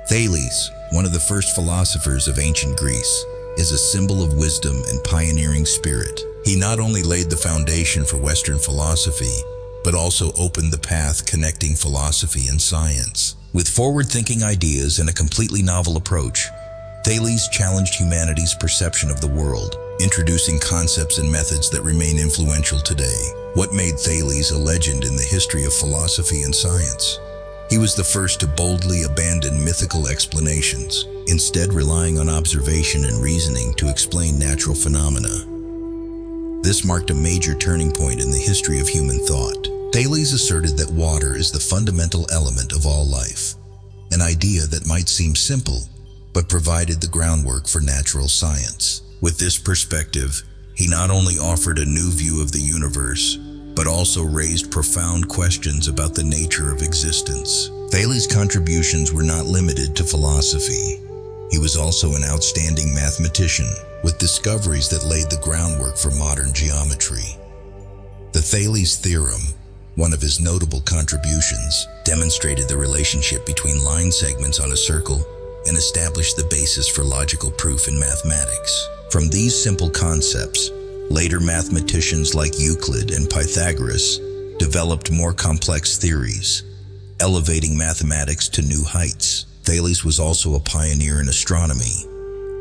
Thales, one of the first philosophers of ancient Greece, is a symbol of wisdom and pioneering spirit. He not only laid the foundation for Western philosophy, but also opened the path connecting philosophy and science. With forward-thinking ideas and a completely novel approach, Thales challenged humanity's perception of the world, introducing concepts and methods that remain influential today. What made Thales a legend in the history of philosophy and science? He was the first to boldly abandon mythical explanations, instead relying on observation and reasoning to explain natural phenomena. This marked a major turning point in the history of human thought. Thales asserted that water is the fundamental element of all life, an idea that might seem simple, but provided the groundwork for natural science. With this perspective, he not only offered a new view of the universe, but also raised profound questions about the nature of existence. Thales' contributions were not limited to philosophy. He was also an outstanding mathematician, with discoveries that laid the groundwork for modern geometry. The Thales theorem, one of his notable contributions, demonstrated the relationship between line segments on a circle and established the basis for logical proof in mathematics. From these simple concepts, later mathematicians like Euclid and Pythagoras developed more complex theories, elevating mathematics to new heights. Thales was also a pioneer in astronomy.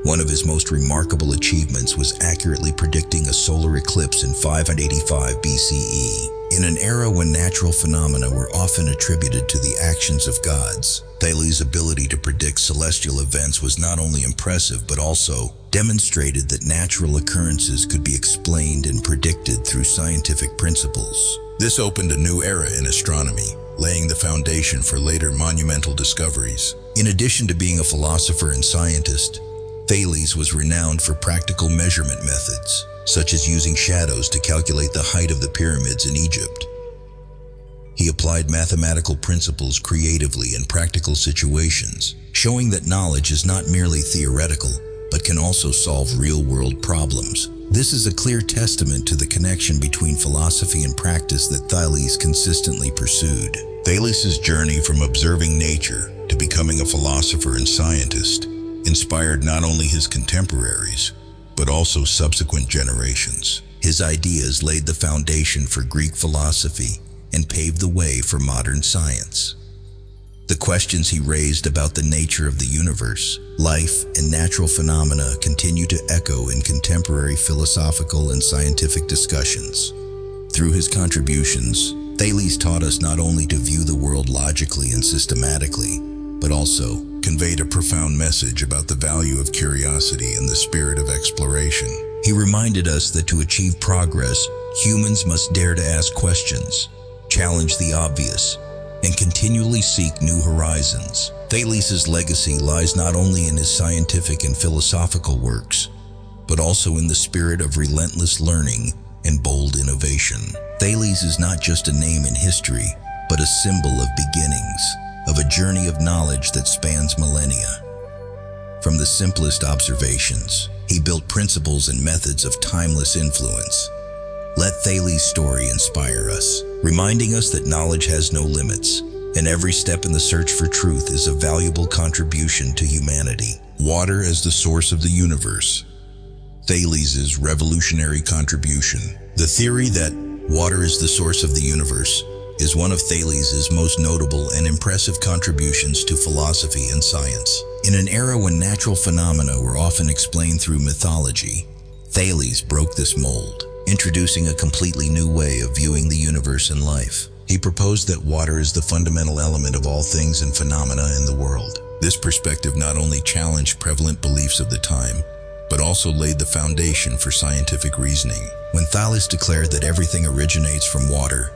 One of his most remarkable achievements was accurately predicting a solar eclipse in 585 BCE. In an era when natural phenomena were often attributed to the actions of gods, Thales' ability to predict celestial events was not only impressive but also demonstrated that natural occurrences could be explained and predicted through scientific principles. This opened a new era in astronomy, laying the foundation for later monumental discoveries. In addition to being a philosopher and scientist, Thales was renowned for practical measurement methods, such as using shadows to calculate the height of the pyramids in Egypt. He applied mathematical principles creatively in practical situations, showing that knowledge is not merely theoretical, but can also solve real-world problems. This is a clear testament to the connection between philosophy and practice that Thales consistently pursued. Thales' journey from observing nature to becoming a philosopher and scientist inspired not only his contemporaries, but also subsequent generations. His ideas laid the foundation for Greek philosophy and paved the way for modern science. The questions he raised about the nature of the universe, life, and natural phenomena continue to echo in contemporary philosophical and scientific discussions. Through his contributions, Thales taught us not only to view the world logically and systematically, but also conveyed a profound message about the value of curiosity and the spirit of exploration. He reminded us that to achieve progress, humans must dare to ask questions, challenge the obvious, and continually seek new horizons. Thales' legacy lies not only in his scientific and philosophical works, but also in the spirit of relentless learning and bold innovation. Thales is not just a name in history, but a symbol of beginnings, of a journey of knowledge that spans millennia. From the simplest observations, he built principles and methods of timeless influence. Let Thales' story inspire us, reminding us that knowledge has no limits, and every step in the search for truth is a valuable contribution to humanity. Water as the source of the universe. Thales' revolutionary contribution. The theory that water is the source of the universe is one of Thales' most notable and impressive contributions to philosophy and science. In an era when natural phenomena were often explained through mythology, Thales broke this mold, introducing a completely new way of viewing the universe and life. He proposed that water is the fundamental element of all things and phenomena in the world. This perspective not only challenged prevalent beliefs of the time, but also laid the foundation for scientific reasoning. When Thales declared that everything originates from water,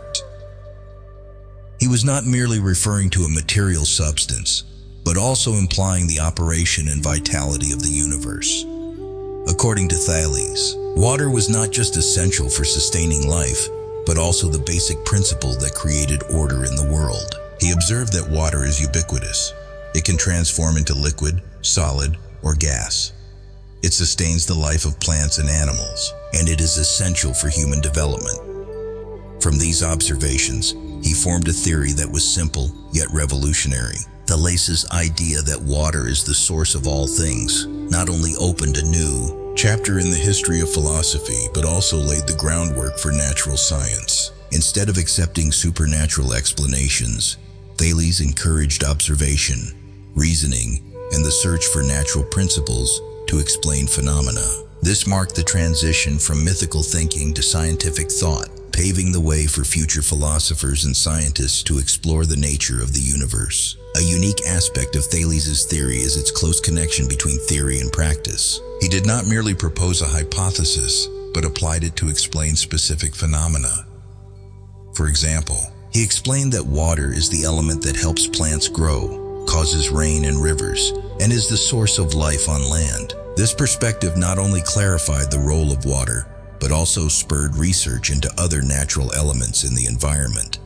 he was not merely referring to a material substance, but also implying the operation and vitality of the universe. According to Thales, water was not just essential for sustaining life, but also the basic principle that created order in the world. He observed that water is ubiquitous. It can transform into liquid, solid, or gas. It sustains the life of plants and animals, and it is essential for human development. From these observations, he formed a theory that was simple yet revolutionary. Thales' idea that water is the source of all things not only opened a new chapter in the history of philosophy, but also laid the groundwork for natural science. Instead of accepting supernatural explanations, Thales encouraged observation, reasoning, and the search for natural principles to explain phenomena. This marked the transition from mythical thinking to scientific thought, paving the way for future philosophers and scientists to explore the nature of the universe. A unique aspect of Thales' theory is its close connection between theory and practice. He did not merely propose a hypothesis, but applied it to explain specific phenomena. For example, he explained that water is the element that helps plants grow, causes rain and rivers, and is the source of life on land. This perspective not only clarified the role of water, but also spurred research into other natural elements in the environment.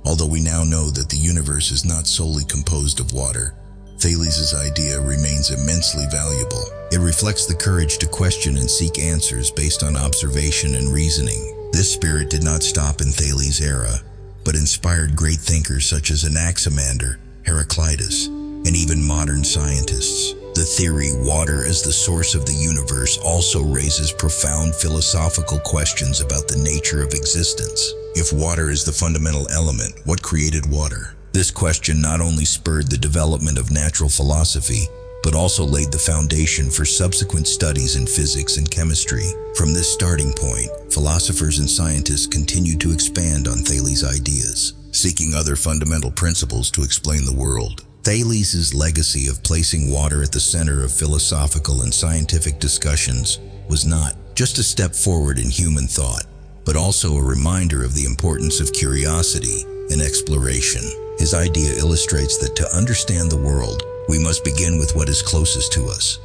Although we now know that the universe is not solely composed of water, Thales' idea remains immensely valuable. It reflects the courage to question and seek answers based on observation and reasoning. This spirit did not stop in Thales' era, but inspired great thinkers such as Anaximander, Heraclitus, and even modern scientists. The theory, water as the source of the universe, also raises profound philosophical questions about the nature of existence. If water is the fundamental element, what created water? This question not only spurred the development of natural philosophy, but also laid the foundation for subsequent studies in physics and chemistry. From this starting point, philosophers and scientists continued to expand on Thales' ideas, seeking other fundamental principles to explain the world. Thales' legacy of placing water at the center of philosophical and scientific discussions was not just a step forward in human thought, but also a reminder of the importance of curiosity and exploration. His idea illustrates that to understand the world, we must begin with what is closest to us.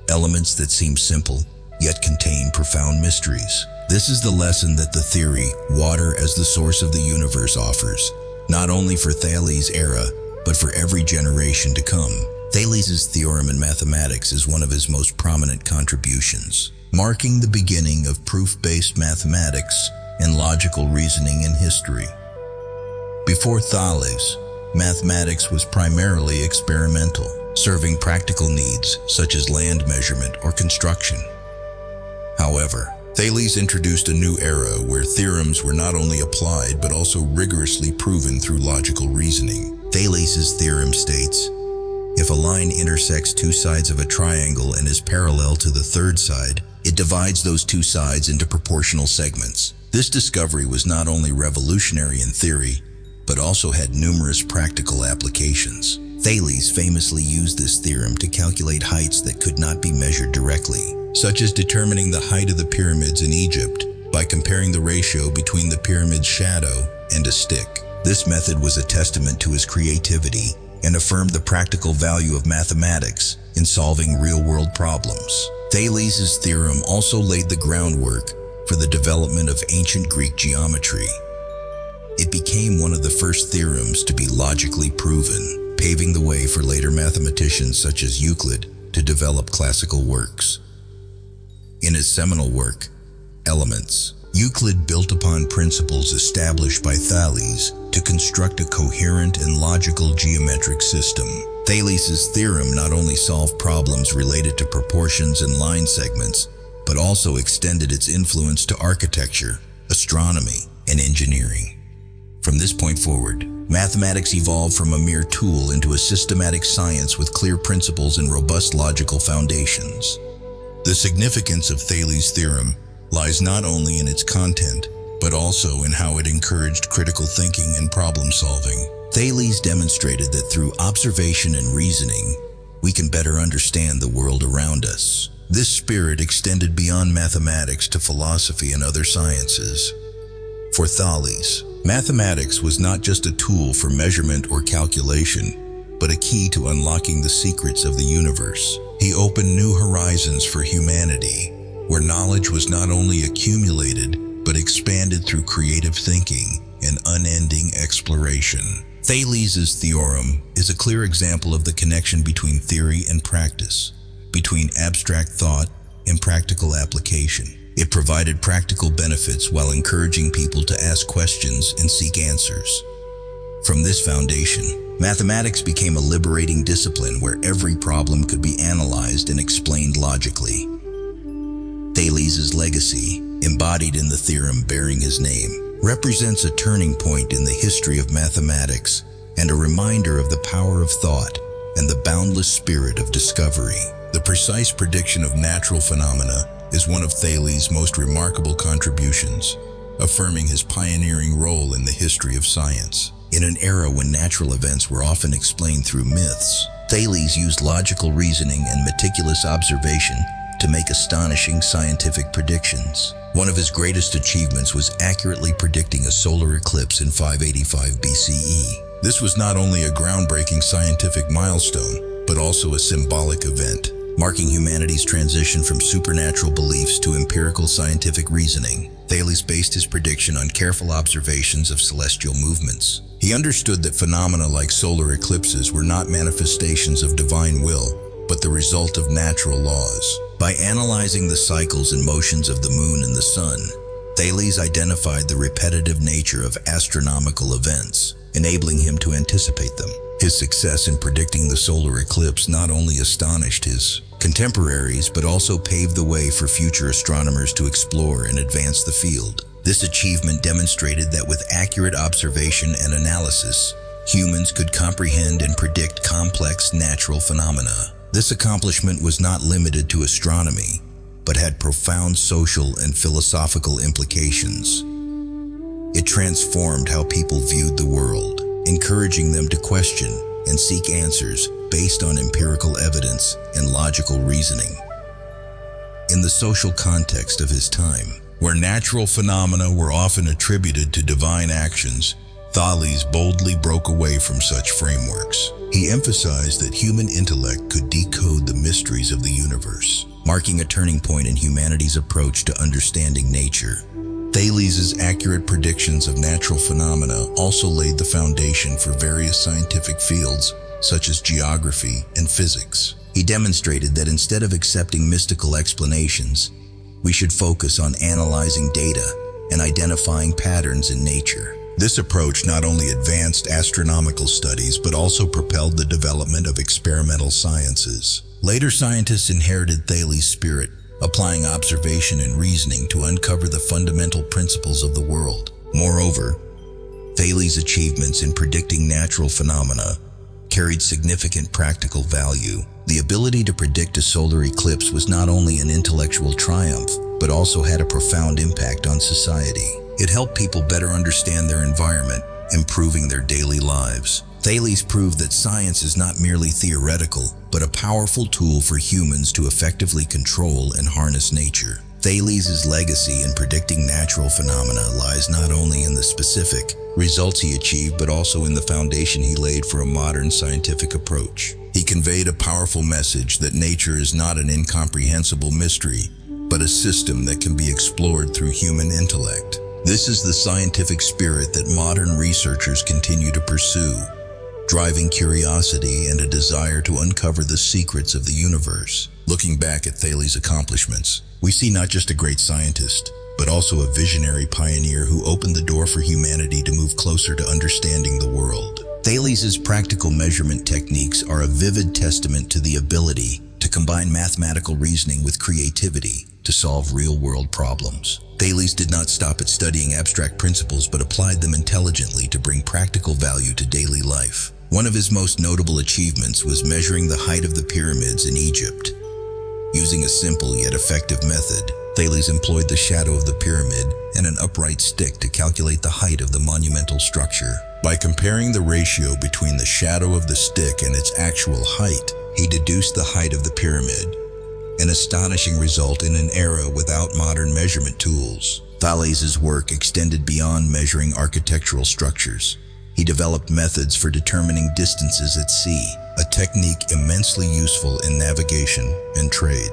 Elements that seem simple, yet contain profound mysteries. This is the lesson that the theory, water as the source of the universe, offers, not only for Thales' era, but for every generation to come. Thales' theorem in mathematics is one of his most prominent contributions, marking the beginning of proof-based mathematics and logical reasoning in history. Before Thales, mathematics was primarily experimental, serving practical needs such as land measurement or construction. However, Thales introduced a new era where theorems were not only applied but also rigorously proven through logical reasoning. Thales' theorem states, if a line intersects two sides of a triangle and is parallel to the third side, it divides those two sides into proportional segments. This discovery was not only revolutionary in theory, but also had numerous practical applications. Thales famously used this theorem to calculate heights that could not be measured directly, such as determining the height of the pyramids in Egypt by comparing the ratio between the pyramid's shadow and a stick. This method was a testament to his creativity and affirmed the practical value of mathematics in solving real-world problems. Thales' theorem also laid the groundwork for the development of ancient Greek geometry. It became one of the first theorems to be logically proven, paving the way for later mathematicians such as Euclid to develop classical works. In his seminal work, Elements, Euclid built upon principles established by Thales to construct a coherent and logical geometric system. Thales' theorem not only solved problems related to proportions and line segments, but also extended its influence to architecture, astronomy, and engineering. From this point forward, mathematics evolved from a mere tool into a systematic science with clear principles and robust logical foundations. The significance of Thales' theorem lies not only in its content, but also in how it encouraged critical thinking and problem solving. Thales demonstrated that through observation and reasoning, we can better understand the world around us. This spirit extended beyond mathematics to philosophy and other sciences. For Thales, mathematics was not just a tool for measurement or calculation, but a key to unlocking the secrets of the universe. He opened new horizons for humanity, where knowledge was not only accumulated, but expanded through creative thinking and unending exploration. Thales' theorem is a clear example of the connection between theory and practice, between abstract thought and practical application. It provided practical benefits while encouraging people to ask questions and seek answers. From this foundation, mathematics became a liberating discipline where every problem could be analyzed and explained logically. Thales' legacy, embodied in the theorem bearing his name, represents a turning point in the history of mathematics and a reminder of the power of thought and the boundless spirit of discovery. The precise prediction of natural phenomena is one of Thales' most remarkable contributions, affirming his pioneering role in the history of science. In an era when natural events were often explained through myths, Thales used logical reasoning and meticulous observation to make astonishing scientific predictions. One of his greatest achievements was accurately predicting a solar eclipse in 585 BCE. This was not only a groundbreaking scientific milestone, but also a symbolic event, marking humanity's transition from supernatural beliefs to empirical scientific reasoning. Thales based his prediction on careful observations of celestial movements. He understood that phenomena like solar eclipses were not manifestations of divine will, but the result of natural laws. By analyzing the cycles and motions of the moon and the sun, Thales identified the repetitive nature of astronomical events, enabling him to anticipate them. His success in predicting the solar eclipse not only astonished his contemporaries, but also paved the way for future astronomers to explore and advance the field. This achievement demonstrated that with accurate observation and analysis, humans could comprehend and predict complex natural phenomena. This accomplishment was not limited to astronomy, but had profound social and philosophical implications. It transformed how people viewed the world, encouraging them to question and seek answers based on empirical evidence and logical reasoning. In the social context of his time, where natural phenomena were often attributed to divine actions, Thales boldly broke away from such frameworks. He emphasized that human intellect could decode the mysteries of the universe, marking a turning point in humanity's approach to understanding nature. Thales' accurate predictions of natural phenomena also laid the foundation for various scientific fields, such as geography and physics. He demonstrated that instead of accepting mystical explanations, we should focus on analyzing data and identifying patterns in nature. This approach not only advanced astronomical studies, but also propelled the development of experimental sciences. Later scientists inherited Thales' spirit, applying observation and reasoning to uncover the fundamental principles of the world. Moreover, Thales' achievements in predicting natural phenomena carried significant practical value. The ability to predict a solar eclipse was not only an intellectual triumph, but also had a profound impact on society. It helped people better understand their environment, improving their daily lives. Thales proved that science is not merely theoretical, but a powerful tool for humans to effectively control and harness nature. Thales' legacy in predicting natural phenomena lies not only in the specific results he achieved, but also in the foundation he laid for a modern scientific approach. He conveyed a powerful message that nature is not an incomprehensible mystery, but a system that can be explored through human intellect. This is the scientific spirit that modern researchers continue to pursue, driving curiosity and a desire to uncover the secrets of the universe. Looking back at Thales' accomplishments, we see not just a great scientist, but also a visionary pioneer who opened the door for humanity to move closer to understanding the world. Thales' practical measurement techniques are a vivid testament to the ability to combine mathematical reasoning with creativity to solve real-world problems. Thales did not stop at studying abstract principles, but applied them intelligently to bring practical value to daily life. One of his most notable achievements was measuring the height of the pyramids in Egypt. Using a simple yet effective method, Thales employed the shadow of the pyramid and an upright stick to calculate the height of the monumental structure. By comparing the ratio between the shadow of the stick and its actual height, he deduced the height of the pyramid, an astonishing result in an era without modern measurement tools. Thales' work extended beyond measuring architectural structures. He developed methods for determining distances at sea, a technique immensely useful in navigation and trade.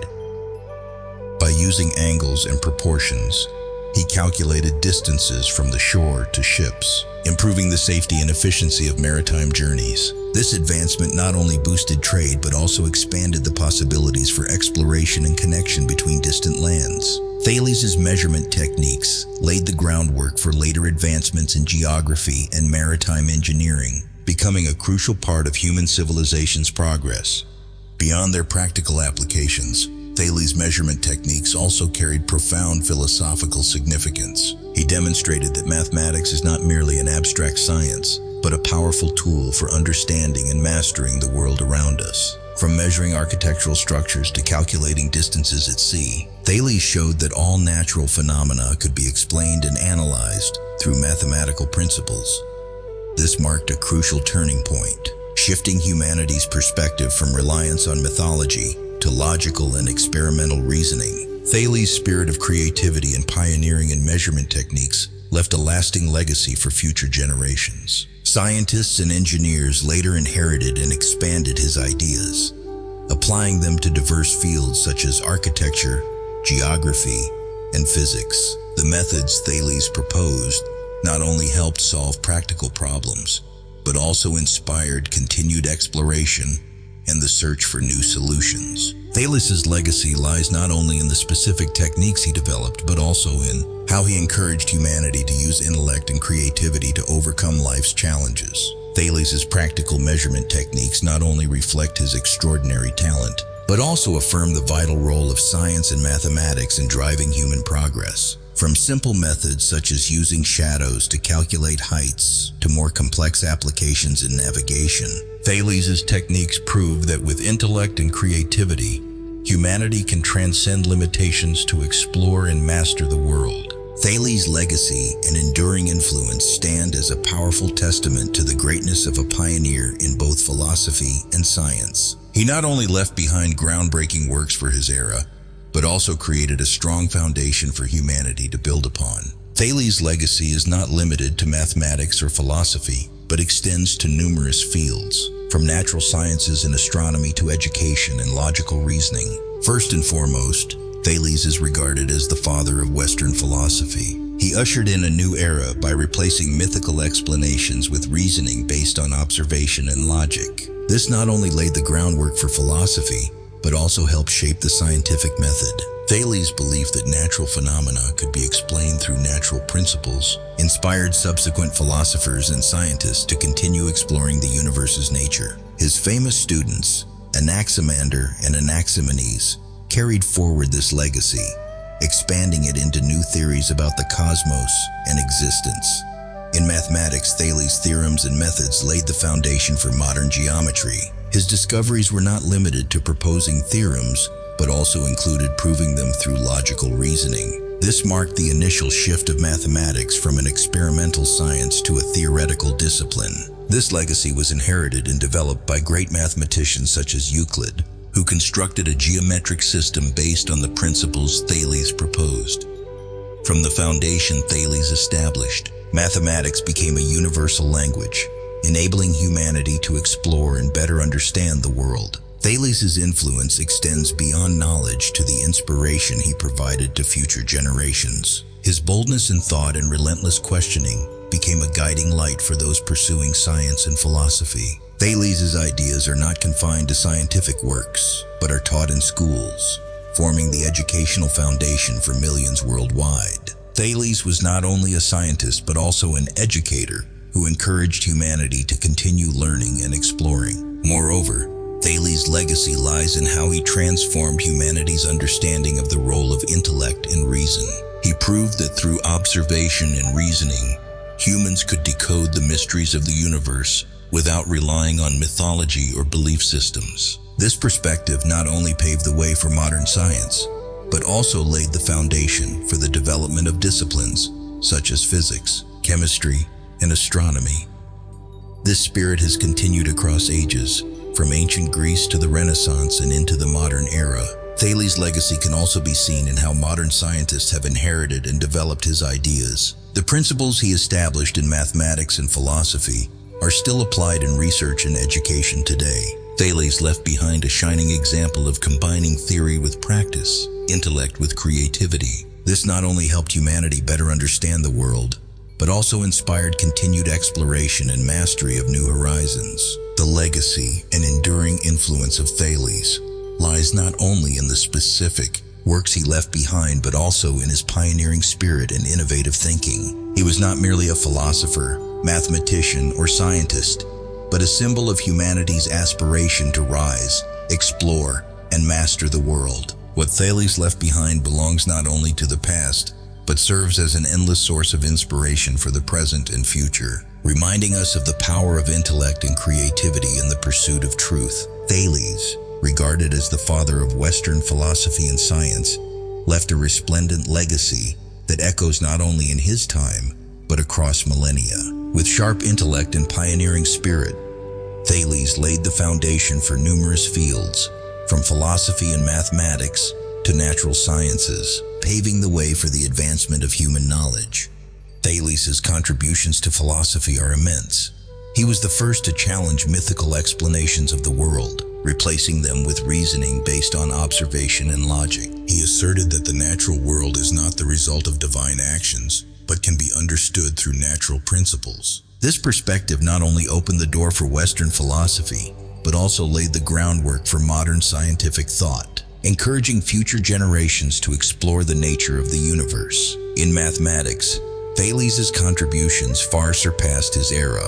By using angles and proportions, he calculated distances from the shore to ships, improving the safety and efficiency of maritime journeys. This advancement not only boosted trade, but also expanded the possibilities for exploration and connection between distant lands. Thales' measurement techniques laid the groundwork for later advancements in geography and maritime engineering, becoming a crucial part of human civilization's progress. Beyond their practical applications, Thales' measurement techniques also carried profound philosophical significance. He demonstrated that mathematics is not merely an abstract science, but a powerful tool for understanding and mastering the world around us. From measuring architectural structures to calculating distances at sea, Thales showed that all natural phenomena could be explained and analyzed through mathematical principles. This marked a crucial turning point, shifting humanity's perspective from reliance on mythology to logical and experimental reasoning. Thales' spirit of creativity and pioneering in measurement techniques left a lasting legacy for future generations. Scientists and engineers later inherited and expanded his ideas, applying them to diverse fields such as architecture, geography, and physics. The methods Thales proposed not only helped solve practical problems, but also inspired continued exploration and the search for new solutions. Thales' legacy lies not only in the specific techniques he developed, but also in how he encouraged humanity to use intellect and creativity to overcome life's challenges. Thales' practical measurement techniques not only reflect his extraordinary talent, but also affirm the vital role of science and mathematics in driving human progress. From simple methods such as using shadows to calculate heights to more complex applications in navigation, Thales' techniques prove that with intellect and creativity, humanity can transcend limitations to explore and master the world. Thales' legacy and enduring influence stand as a powerful testament to the greatness of a pioneer in both philosophy and science. He not only left behind groundbreaking works for his era, but also created a strong foundation for humanity to build upon. Thales' legacy is not limited to mathematics or philosophy, but extends to numerous fields, from natural sciences and astronomy to education and logical reasoning. First and foremost, Thales is regarded as the father of Western philosophy. He ushered in a new era by replacing mythical explanations with reasoning based on observation and logic. This not only laid the groundwork for philosophy, but also helped shape the scientific method. Thales' belief that natural phenomena could be explained through natural principles inspired subsequent philosophers and scientists to continue exploring the universe's nature. His famous students, Anaximander and Anaximenes, carried forward this legacy, expanding it into new theories about the cosmos and existence. In mathematics, Thales' theorems and methods laid the foundation for modern geometry. His discoveries were not limited to proposing theorems, but also included proving them through logical reasoning. This marked the initial shift of mathematics from an experimental science to a theoretical discipline. This legacy was inherited and developed by great mathematicians such as Euclid, who constructed a geometric system based on the principles Thales proposed. From the foundation Thales established, mathematics became a universal language, enabling humanity to explore and better understand the world. Thales' influence extends beyond knowledge to the inspiration he provided to future generations. His boldness in thought and relentless questioning became a guiding light for those pursuing science and philosophy. Thales' ideas are not confined to scientific works, but are taught in schools, forming the educational foundation for millions worldwide. Thales was not only a scientist but also an educator who encouraged humanity to continue learning and exploring. Moreover, Thales' legacy lies in how he transformed humanity's understanding of the role of intellect and reason. He proved that through observation and reasoning, humans could decode the mysteries of the universe without relying on mythology or belief systems. This perspective not only paved the way for modern science, but also laid the foundation for the development of disciplines such as physics, chemistry, and astronomy. This spirit has continued across ages, from ancient Greece to the Renaissance and into the modern era. Thales' legacy can also be seen in how modern scientists have inherited and developed his ideas. The principles he established in mathematics and philosophy are still applied in research and education today. Thales left behind a shining example of combining theory with practice, intellect with creativity. This not only helped humanity better understand the world, but also inspired continued exploration and mastery of new horizons. The legacy and enduring influence of Thales lies not only in the specific works he left behind, but also in his pioneering spirit and innovative thinking. He was not merely a philosopher, mathematician, or scientist, but a symbol of humanity's aspiration to rise, explore, and master the world. What Thales left behind belongs not only to the past, but serves as an endless source of inspiration for the present and future, reminding us of the power of intellect and creativity in the pursuit of truth. Thales, regarded as the father of Western philosophy and science, left a resplendent legacy that echoes not only in his time, but across millennia. With sharp intellect and pioneering spirit, Thales laid the foundation for numerous fields, from philosophy and mathematics to natural sciences, paving the way for the advancement of human knowledge. Thales' contributions to philosophy are immense. He was the first to challenge mythical explanations of the world, replacing them with reasoning based on observation and logic. He asserted that the natural world is not the result of divine actions, but can be understood through natural principles. This perspective not only opened the door for Western philosophy, but also laid the groundwork for modern scientific thought, encouraging future generations to explore the nature of the universe. In mathematics, Thales' contributions far surpassed his era.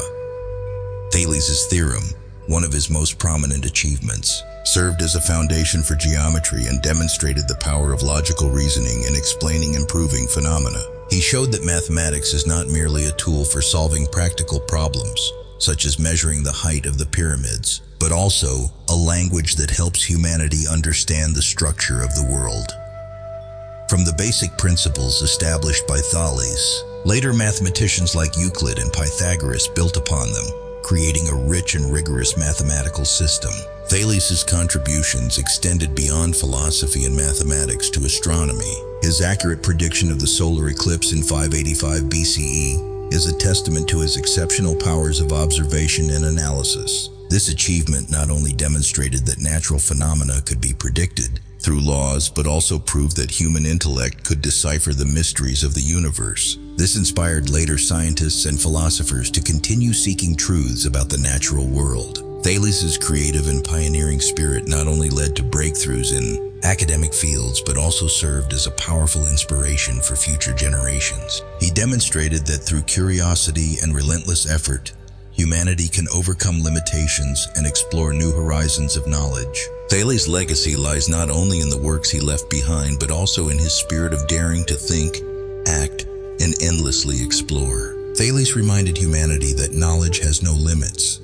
Thales' theorem, one of his most prominent achievements, served as a foundation for geometry and demonstrated the power of logical reasoning in explaining and proving phenomena. He showed that mathematics is not merely a tool for solving practical problems, such as measuring the height of the pyramids, but also a language that helps humanity understand the structure of the world. From the basic principles established by Thales, later mathematicians like Euclid and Pythagoras built upon them, creating a rich and rigorous mathematical system. Thales' contributions extended beyond philosophy and mathematics to astronomy. His accurate prediction of the solar eclipse in 585 BCE is a testament to his exceptional powers of observation and analysis. This achievement not only demonstrated that natural phenomena could be predicted through laws, but also proved that human intellect could decipher the mysteries of the universe. This inspired later scientists and philosophers to continue seeking truths about the natural world. Thales' creative and pioneering spirit not only led to breakthroughs in academic fields, but also served as a powerful inspiration for future generations. He demonstrated that through curiosity and relentless effort, humanity can overcome limitations and explore new horizons of knowledge. Thales' legacy lies not only in the works he left behind, but also in his spirit of daring to think, act, and endlessly explore. Thales reminded humanity that knowledge has no limits.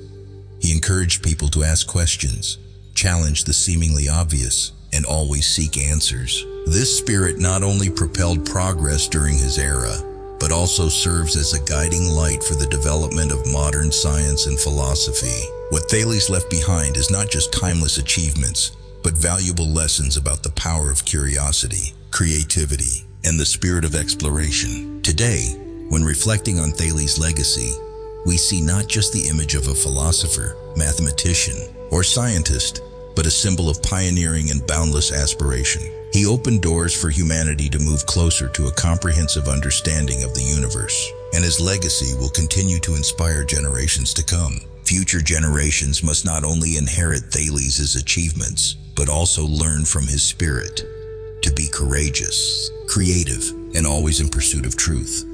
He encouraged people to ask questions, challenge the seemingly obvious, and always seek answers. This spirit not only propelled progress during his era, but also serves as a guiding light for the development of modern science and philosophy. What Thales left behind is not just timeless achievements, but valuable lessons about the power of curiosity, creativity, and the spirit of exploration. Today, when reflecting on Thales' legacy, we see not just the image of a philosopher, mathematician, or scientist, but a symbol of pioneering and boundless aspiration. He opened doors for humanity to move closer to a comprehensive understanding of the universe, and his legacy will continue to inspire generations to come. Future generations must not only inherit Thales' achievements, but also learn from his spirit to be courageous, creative, and always in pursuit of truth.